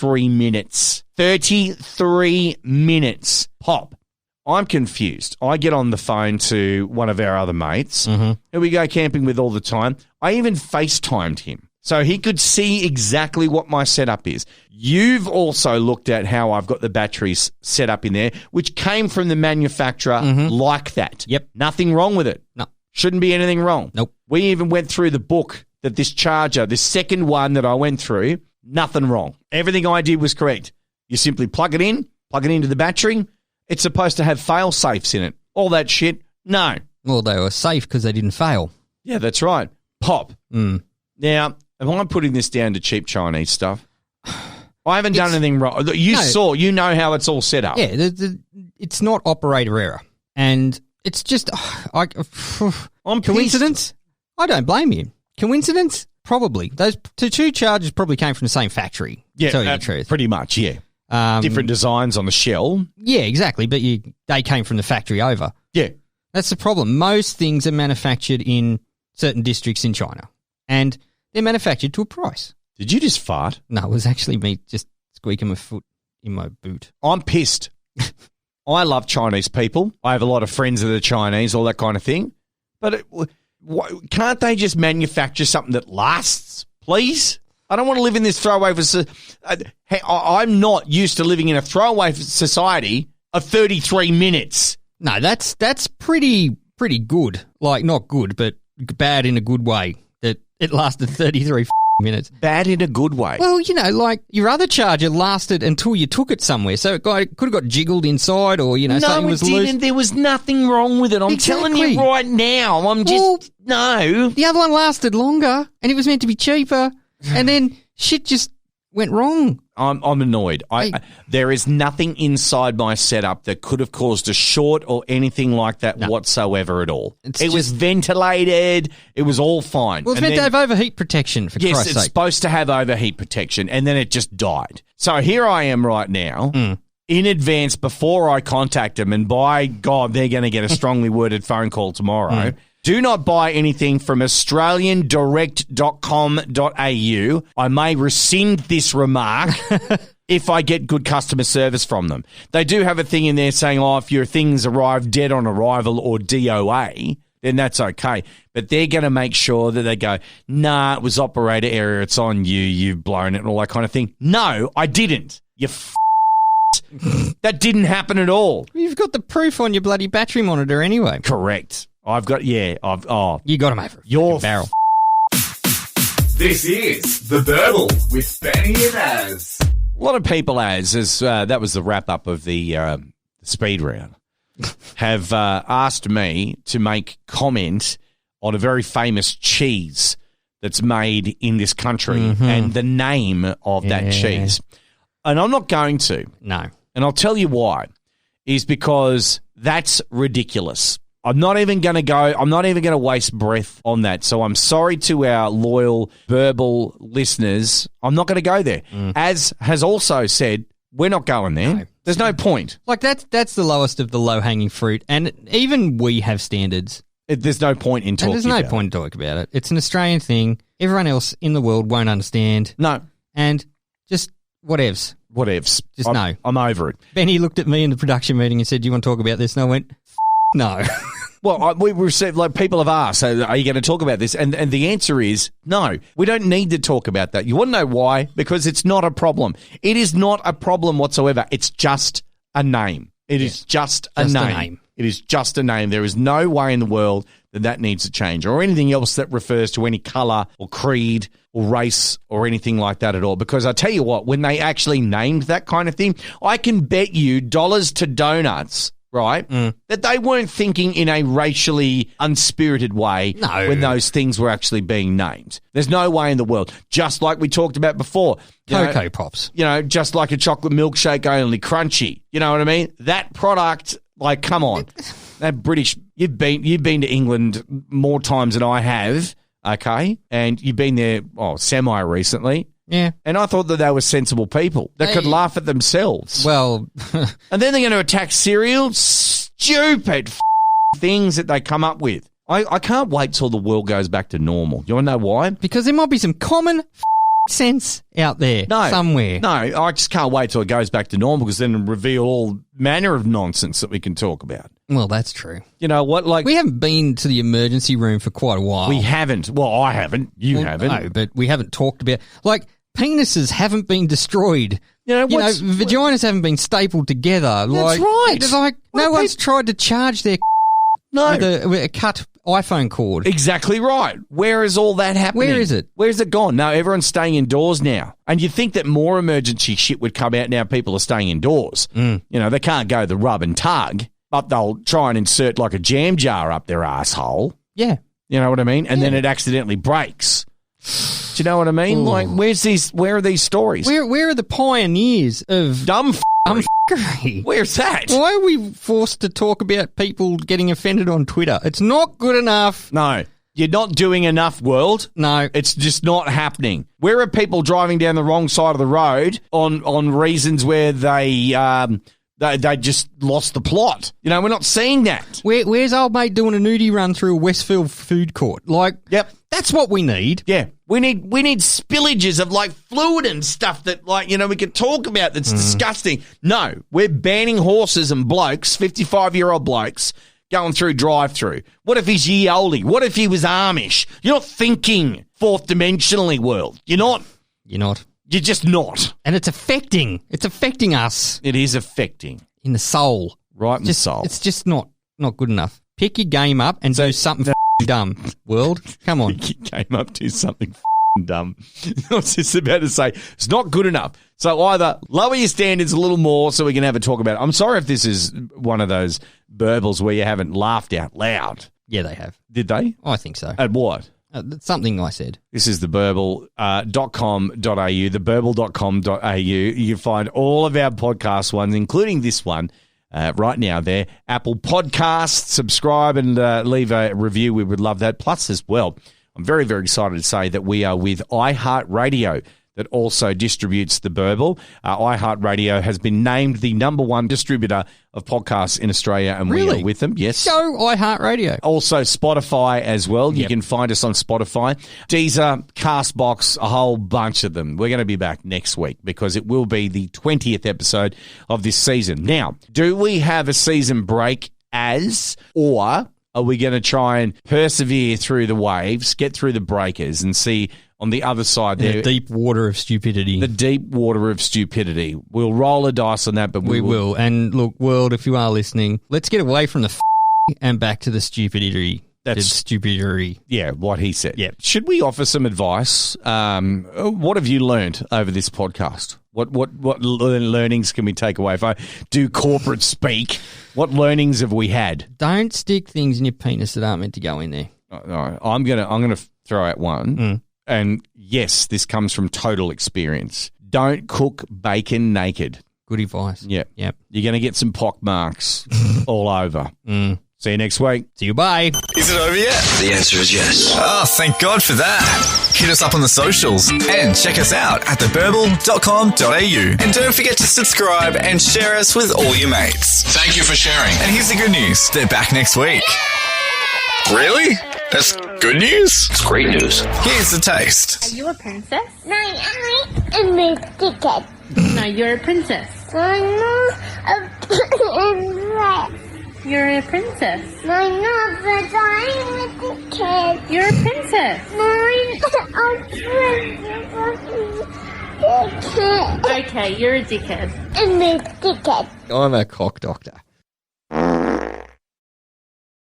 33 minutes. 33 minutes. Pop. I'm confused. I get on the phone to one of our other mates who we go camping with all the time. I even FaceTimed him so he could see exactly what my setup is. You've also looked at how I've got the batteries set up in there, which came from the manufacturer like that. Yep. Nothing wrong with it. No. Shouldn't be anything wrong. Nope. We even went through the book that this charger, this second one that I went through, nothing wrong. Everything I did was correct. You simply plug it into the battery. It's supposed to have fail safes in it. All that shit, no. Well, they were safe because they didn't fail. Yeah, that's right. Pop. Now, am I putting this down to cheap Chinese stuff? I haven't done anything wrong. You know how it's all set up. Yeah, it's not operator error. And it's just, I'm coincidence? I don't blame you. Coincidence? Probably. Those two chargers probably came from the same factory, to tell you the truth. Pretty much, yeah. Different designs on the shell. Yeah, exactly, but they came from the factory over. Yeah. That's the problem. Most things are manufactured in certain districts in China, and they're manufactured to a price. Did you just fart? No, it was actually me just squeaking my foot in my boot. I'm pissed. I love Chinese people. I have a lot of friends that are Chinese, all that kind of thing. But can't they just manufacture something that lasts, please? I don't want to live in this throwaway. I'm not used to living in a throwaway society of 33 minutes. No, that's pretty good. Like, not good, but bad in a good way. That it lasted 33 minutes. Bad in a good way. Well, like your other charger lasted until you took it somewhere. So it could have got jiggled inside or, something was loose. No, it didn't. There was nothing wrong with it. I'm telling you right now. No. The other one lasted longer and it was meant to be cheaper. And then shit just went wrong. I'm annoyed. There is nothing inside my setup that could have caused a short or anything like that whatsoever at all. It was ventilated. It was all fine. Well, it's meant to have overheat protection, for Christ's sake. Yes, it's supposed to have overheat protection, and then it just died. So here I am right now, in advance, before I contact them, and by God, they're going to get a strongly worded phone call tomorrow. Do not buy anything from australiandirect.com.au. I may rescind this remark if I get good customer service from them. They do have a thing in there saying, if your things arrive dead on arrival or DOA, then that's okay. But they're going to make sure that they go, nah, it was operator error, it's on you, you've blown it, and all that kind of thing. No, I didn't. You That didn't happen at all. You've got the proof on your bloody battery monitor anyway. Correct. You got him over. Your barrel. This is The Burble with Benny and Az. A lot of people, as that was the wrap-up of the speed round, have asked me to make comment on a very famous cheese that's made in this country and the name of that cheese. And I'm not going to. No. And I'll tell you why. Is because that's ridiculous. I'm not even going to waste breath on that. So I'm sorry to our loyal verbal listeners. I'm not going to go there. As has also said, we're not going there. No. There's no point. Like that's the lowest of the low-hanging fruit. And even we have standards. There's no point in talking about it. There's no point in talking about it. It's an Australian thing. Everyone else in the world won't understand. No. And just whatevs. No. I'm over it. Benny looked at me in the production meeting and said, do you want to talk about this? And I went, no. Well, we received, people have asked, are you going to talk about this? And the answer is no. We don't need to talk about that. You want to know why? Because it's not a problem. It is not a problem whatsoever. It's just a name. It is just a name. It is just a name. There is no way in the world that needs to change or anything else that refers to any colour or creed or race or anything like that at all. Because I tell you what, when they actually named that kind of thing, I can bet you dollars to donuts, right, that they weren't thinking in a racially unspirited way when those things were actually being named. There's no way in the world. Just like we talked about before. Coco Pops. Just like a chocolate milkshake, only crunchy. You know what I mean? That product, come on. That British, you've been to England more times than I have, okay? And you've been there, semi-recently. Yeah. And I thought that they were sensible people that could laugh at themselves. Well. And then they're going to attack cereal. Stupid things that they come up with. I can't wait till the world goes back to normal. You want to know why? Because there might be some common sense out there No, somewhere. No, I just can't wait till it goes back to normal because then it'll reveal all manner of nonsense that we can talk about. Well, that's true. You know what? Like We haven't been to the emergency room for quite a while. we haven't. Well, I haven't. You haven't. No, but we haven't talked about like penises haven't been destroyed. Vaginas haven't been stapled together. That's right. It's like no one's tried to charge their No. with a cut iPhone cord. Exactly right. Where is all that happening? Where is it? Where's it gone? No, everyone's staying indoors now. And you'd think that more emergency shit would come out now people are staying indoors. You know, they can't go the rub and tug, but they'll try and insert like a jam jar up their asshole. Yeah. You know what I mean? And then it accidentally breaks. Do you know what I mean? Ooh. Like, where are these stories? Where are the pioneers of Dumb f***ery? Where's that? Why are we forced to talk about people getting offended on Twitter? It's not good enough. No. You're not doing enough, world. No. It's just not happening. Where are people driving down the wrong side of the road on reasons where they just lost the plot? You know, we're not seeing that. Where's old mate doing a nudie run through a Westfield food court? Like, Yep. that's what we need. Yeah. We need spillages of like fluid and stuff that like, you know, we could talk about that's disgusting. No, we're banning horses and blokes, 55-year-old blokes, going through drive-through. What if he's Yeoli? What if he was Amish? You're not thinking fourth dimensionally, world. You're not. You're not. You're just not. And it's affecting us It is affecting. in the soul. Right in the soul. It's just not good enough. Pick your game up and do something dumb, world. Come on. You came up to something dumb. I was just about to say, it's not good enough. So either lower your standards a little more so we can have a talk about it. I'm sorry if this is one of those burbles where you haven't laughed out loud. Yeah, they have. Did they? I think so. At what? That's something I said. This is theburble.com.au, theburble.com.au. You can find all of our podcast ones, including this one, right now there. Apple Podcasts, subscribe and leave a review. We would love that. Plus as well, I'm very, very excited to say that we are with iHeartRadio that also distributes the Burble. iHeartRadio has been named the #1 distributor of podcasts in Australia, and we are with them. Yes. Go iHeartRadio. Also Spotify as well. You can find us on Spotify, Deezer, Castbox, a whole bunch of them. We're going to be back next week because it will be the 20th episode of this season. Now, do we have a season break or are we going to try and persevere through the waves, get through the breakers and see on the other side there? The deep water of stupidity. The deep water of stupidity. We'll roll a dice on that, but we will. And look, world, if you are listening, let's get away from the and back to the stupidity. That's stupidity. Yeah, what he said. Yeah. Should we offer some advice? What have you learned over this podcast? What learnings can we take away? If I do corporate speak, what learnings have we had? Don't stick things in your penis that aren't meant to go in there. No, I'm gonna throw out one. And yes, this comes from total experience. Don't cook bacon naked. Good advice. Yeah. Yep. You're going to get some pock marks all over. See you next week. See you, bye. Is it over yet? The answer is yes. Oh, thank God for that. Hit us up on the socials and check us out at theburble.com.au. And don't forget to subscribe and share us with all your mates. Thank you for sharing. And here's the good news. They're back next week. Really? That's good news? It's great news. Here's the taste. Are you a princess? No, I am a ticket. No, you're a princess. I'm not a princess. You're a princess. No, no, but I'm a ticket. You're a princess. No, I'm a princess. Okay, you're a dickhead. I'm a ticket. I'm a cock doctor.